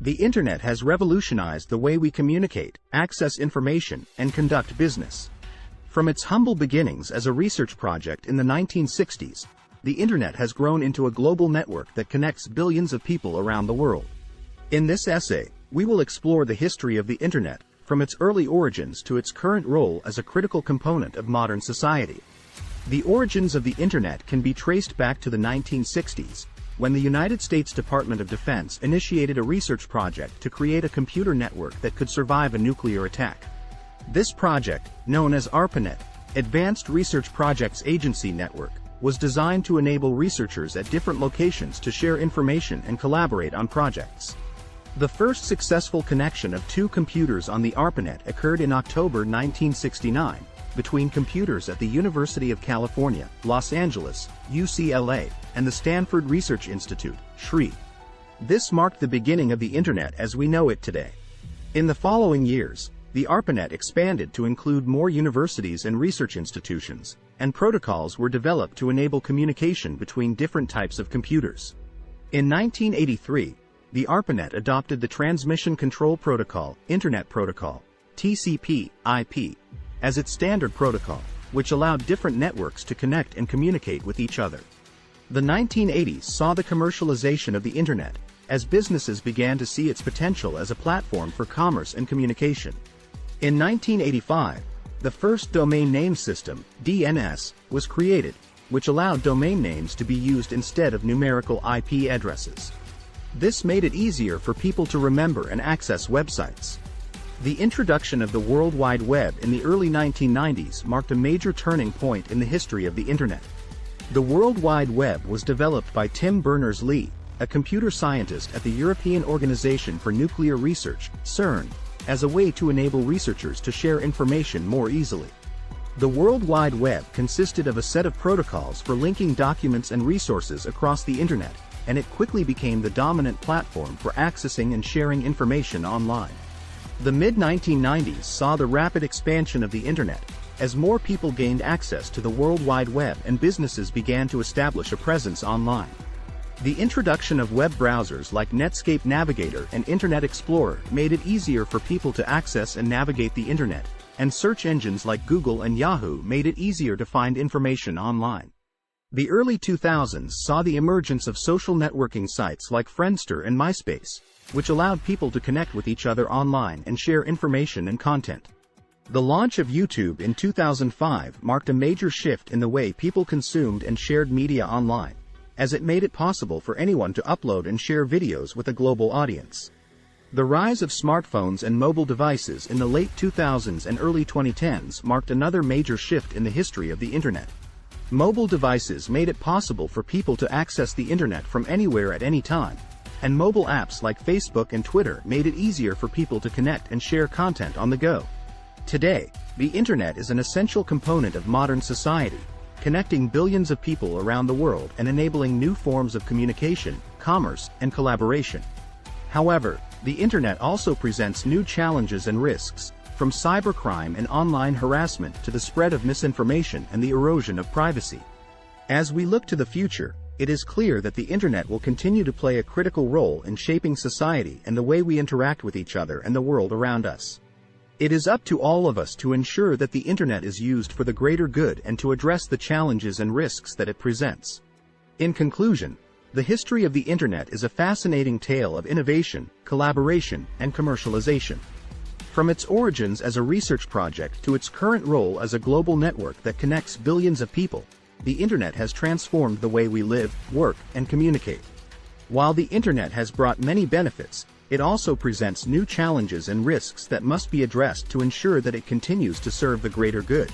The Internet has revolutionized the way we communicate, access information, and conduct business. From its humble beginnings as a research project in the 1960s, the Internet has grown into a global network that connects billions of people around the world. In this essay, we will explore the history of the Internet, from its early origins to its current role as a critical component of modern society. The origins of the Internet can be traced back to the 1960s, when the United States Department of Defense initiated a research project to create a computer network that could survive a nuclear attack. This project, known as ARPANET, Advanced Research Projects Agency Network, was designed to enable researchers at different locations to share information and collaborate on projects. The first successful connection of two computers on the ARPANET occurred in October 1969, between computers at the University of California, Los Angeles, UCLA, and the Stanford Research Institute, SRI. This marked the beginning of the Internet as we know it today. In the following years, the ARPANET expanded to include more universities and research institutions, and protocols were developed to enable communication between different types of computers. In 1983, the ARPANET adopted the Transmission Control Protocol, Internet Protocol, TCP/IP, as its standard protocol, which allowed different networks to connect and communicate with each other. The 1980s saw the commercialization of the Internet, as businesses began to see its potential as a platform for commerce and communication. In 1985, the first domain name system, DNS, was created, which allowed domain names to be used instead of numerical IP addresses. This made it easier for people to remember and access websites. The introduction of the World Wide Web in the early 1990s marked a major turning point in the history of the Internet. The World Wide Web was developed by Tim Berners-Lee, a computer scientist at the European Organization for Nuclear Research, CERN, as a way to enable researchers to share information more easily. The World Wide Web consisted of a set of protocols for linking documents and resources across the Internet, and it quickly became the dominant platform for accessing and sharing information online. The mid-1990s saw the rapid expansion of the Internet, as more people gained access to the World Wide Web and businesses began to establish a presence online. The introduction of web browsers like Netscape Navigator and Internet Explorer made it easier for people to access and navigate the Internet, and search engines like Google and Yahoo made it easier to find information online. The early 2000s saw the emergence of social networking sites like Friendster and MySpace, which allowed people to connect with each other online and share information and content. The launch of YouTube in 2005 marked a major shift in the way people consumed and shared media online, as it made it possible for anyone to upload and share videos with a global audience. The rise of smartphones and mobile devices in the late 2000s and early 2010s marked another major shift in the history of the Internet. Mobile devices made it possible for people to access the Internet from anywhere at any time, and mobile apps like Facebook and Twitter made it easier for people to connect and share content on the go. Today, the Internet is an essential component of modern society, connecting billions of people around the world and enabling new forms of communication, commerce, and collaboration. However, the Internet also presents new challenges and risks, from cybercrime and online harassment to the spread of misinformation and the erosion of privacy. As we look to the future, it is clear that the Internet will continue to play a critical role in shaping society and the way we interact with each other and the world around us. It is up to all of us to ensure that the Internet is used for the greater good and to address the challenges and risks that it presents. In conclusion, the history of the Internet is a fascinating tale of innovation, collaboration, and commercialization. From its origins as a research project to its current role as a global network that connects billions of people, the Internet has transformed the way we live, work, and communicate. While the Internet has brought many benefits, it also presents new challenges and risks that must be addressed to ensure that it continues to serve the greater good.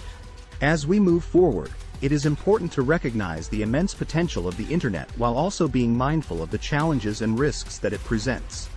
As we move forward, it is important to recognize the immense potential of the Internet while also being mindful of the challenges and risks that it presents.